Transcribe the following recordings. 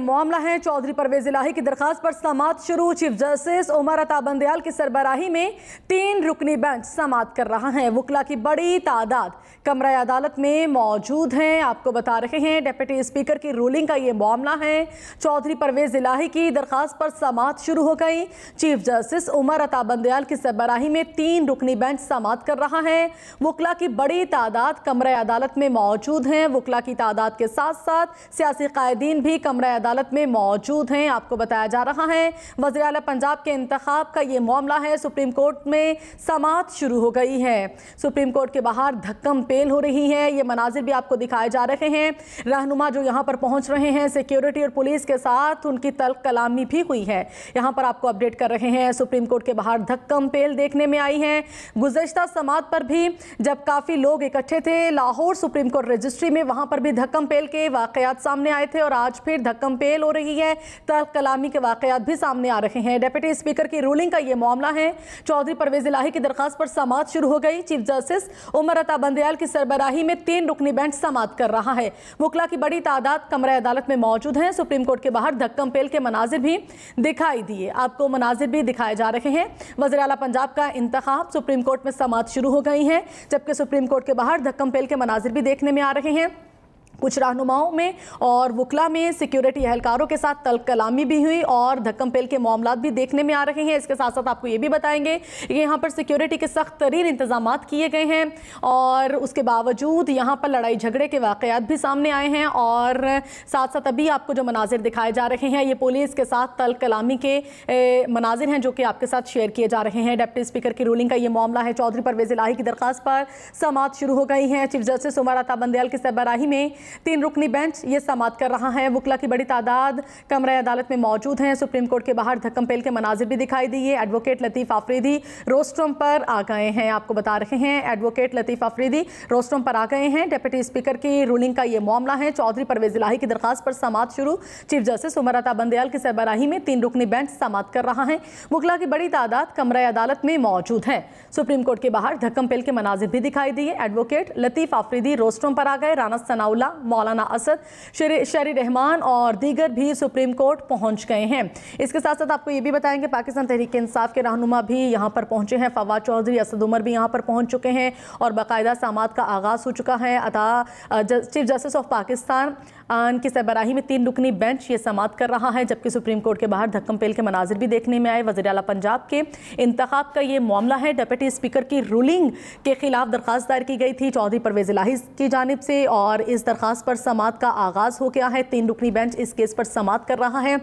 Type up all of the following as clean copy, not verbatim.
मामला है। चौधरी परवेज इलाही की दरखास्त पर समाअत शुरू। चीफ जस्टिस उमर अता बंदयाल की सरबराही में 3 रुकनी बेंच समाअत कर रहा है। वकला की बड़ी तादाद कमरा अदालत में मौजूद हैं। आपको बता रहे हैं डिप्टी स्पीकर की रूलिंग का ये मामला है। चौधरी परवेज इलाही की दरखास्त पर समाअत शुरू हो गई। चीफ जस्टिस उमर अता बंदयाल की सरबराही में 3 रुकनी बेंच समाअत कर रहा है। वकला की बड़ी तादाद कमरा अदालत में मौजूद हैं। वकला की तादाद के साथ साथ सियासी कायदीन भी कमरा अदालत में मौजूद हैं। आपको बताया जा रहा है वज़ीर आला पंजाब के इंतखाब का ये मामला है। सुप्रीम कोर्ट में समाअत शुरू हो गई है। सुप्रीम कोर्ट के बाहर धक्कम पेल हो रही है। ये मनाजिर भी आपको दिखाए जा रहे हैं। रहनुमा जो यहाँ पर पहुँच रहे हैं, सिक्योरिटी और पुलिस के साथ उनकी तल्ख कलामी भी हुई है। यहाँ पर आपको अपडेट कर रहे हैं। सुप्रीम कोर्ट के बाहर धक्कम पेल देखने में आई है। गुज़श्ता समाअत पर भी जब काफ़ी लोग इकट्ठे थे लाहौर सुप्रीम कोर्ट रजिस्ट्री में, वहाँ पर भी धक्कम पेल के वाक़यात सामने आए थे और आज फिर धक्कम पेल हो रही है। तल्ख कलामी के वाक़यात भी सामने आ रहे हैं। डिप्टी स्पीकर की रूलिंग का ये मामला है। चौधरी परवेज इलाही की दरखास्त पर समाअत शुरू हो गई। चीफ जस्टिस उमर अता बंदयाल की सरबराही में 3 रुकनी बेंच समाअत कर रहा है। वकला की बड़ी तादाद कमरा अदालत में मौजूद है। सुप्रीम कोर्ट के बाहर धक्कम पेल के मनाजिर भी दिखाई दिए। आपको मनाजिर भी दिखाए जा रहे हैं। वज़ीर आला पंजाब का इंतखाब, सुप्रीम कोर्ट में समाअत शुरू हो गई है, जबकि सुप्रीम कोर्ट के बाहर धक्कम पेल के मनाजिर भी देखने में आ रहे हैं। कुछ रहनुमाओं में और वकला में सिक्योरिटी एहलकारों के साथ तल्ख कलामी भी हुई और धक्कम पेल के मामलात भी देखने में आ रहे हैं। इसके साथ साथ आपको ये भी बताएंगे कि यहाँ पर सिक्योरिटी के सख्त तरीन इंतजामात किए गए हैं और उसके बावजूद यहाँ पर लड़ाई झगड़े के वाक़यात भी सामने आए हैं। और साथ साथ अभी आपको जो मनाजिर दिखाए जा रहे हैं, ये पुलिस के साथ तल्ख कलामी के मनाजिर हैं जो कि आपके साथ शेयर किए जा रहे हैं। डिप्टी स्पीकर की रूलिंग का ये मामला है। चौधरी परवेज इलाही की दरखास्त पर समाअत शुरू हो गई है। चीफ जस्टिस उमर अता बंदयाल की सरबराही में 3 रुकनी बेंच ये समाअत कर रहा है। वकला की बड़ी तादाद कमरा अदालत में मौजूद हैं। सुप्रीम कोर्ट के बाहर धक्कम पेल के मनाजिर भी दिखाई दिए। एडवोकेट लतीफ़ आफरीदी रोस्ट्रम पर आ गए हैं। आपको बता रहे हैं एडवोकेट लतीफ़ आफरीदी रोस्ट्रम पर आ गए हैं। डिप्टी स्पीकर की रूलिंग का ये मामला है। चौधरी परवेज इलाही की दरखास्त पर समाअत शुरू। चीफ जस्टिस उमर अता बंदयाल की सरबराही में 3 रुकनी बेंच समाअत कर रहा है। वकला की बड़ी तादाद कमरा अदालत में मौजूद है। सुप्रीम कोर्ट के बाहर धक्कम पेल के मनाजिर भी दिखाई दिए। एडवोकेट लतीफ़ आफरीदी रोस्ट्रम पर आ गए। राना सनाउल्लाह, मौलाना असद, शरी रहमान और दीगर भी सुप्रीम कोर्ट पहुंच गए हैं। इसके साथ साथ आपको ये भी बताएंगे पाकिस्तान तहरीक इंसाफ के रहनुमा भी यहाँ पर पहुंचे हैं। फवाद चौधरी, असद उमर भी यहाँ पर पहुंच चुके हैं और बाकायदा समाअत का आगाज़ हो चुका है। चीफ जस्टिस ऑफ पाकिस्तान की सरबराही में 3 रुकनी बेंच ये समाअत कर रहा है, जबकि सुप्रीम कोर्ट के बाहर धक्कम पेल के मनाजिर भी देखने में आए। वज़ीर आला पंजाब के इंतखाब का ये मामला है। डिप्टी स्पीकर की रूलिंग के खिलाफ दरखास्त दायर की गई थी चौधरी परवेज इलाही की जानिब से और इस दरखास्त पर समाअत का आगाज़ हो गया है। 3 रुकनी बेंच इस केस पर समाअत कर रहा है।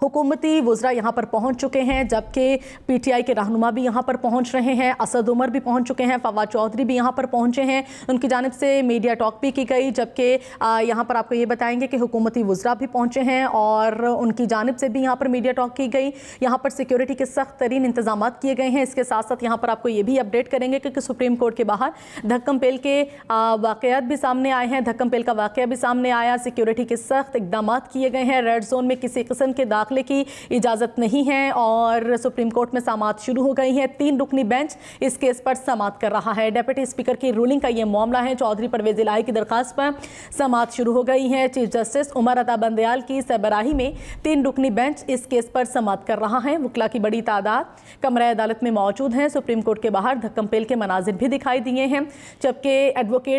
हुकूमती वज़रा यहाँ पर पहुँच चुके हैं, जबकि पीटीआई के रहनुमा भी यहाँ पर पहुँच रहे हैं। असद उमर भी पहुँच चुके हैं। फवाद चौधरी भी यहाँ पर पहुँचे हैं। उनकी जानिब से मीडिया टॉक भी की गई, जबकि यहाँ पर आपको ये बताएंगे कि हुकूमती वज़रा भी पहुँचे हैं और उनकी जानिब से भी यहाँ पर मीडिया टॉक की गई। यहाँ पर सिक्योरिटी के सख्त तरीन इंतजाम किए गए हैं। इसके साथ साथ यहाँ पर आपको ये भी अपडेट करेंगे कि सुप्रीम कोर्ट के बाहर धक्कम पेल के वाक़यात भी सामने आए हैं। धक्कम पेल का वाक़या भी सामने आया। सिक्योरिटी के सख्त इक़दाम किए गए हैं। रेड जोन में किसी किस्म के दाखिले की इजाज़त नहीं है और सुप्रीम कोर्ट में समाअत शुरू हो गई है। 3 रुकनी बेंच इस केस पर समाअत कर रहा है। डिप्टी स्पीकर की रूलिंग का ये मामला है। चौधरी परवेज इलाही की दरखास्त पर समाअत शुरू हो गई है। चीफ जस्टिस उमर अता बंदयाल की सरबराही में 3 रुकनी बेंच इस केस पर समाअत कर रहा है। वकला की बड़ी तादाद कमरा अदालत में मौजूद है। सुप्रीम कोर्ट के बाहर धक्कम पेल के मनाजिर भी दिखाई दिए हैं, जबकि एडवोकेट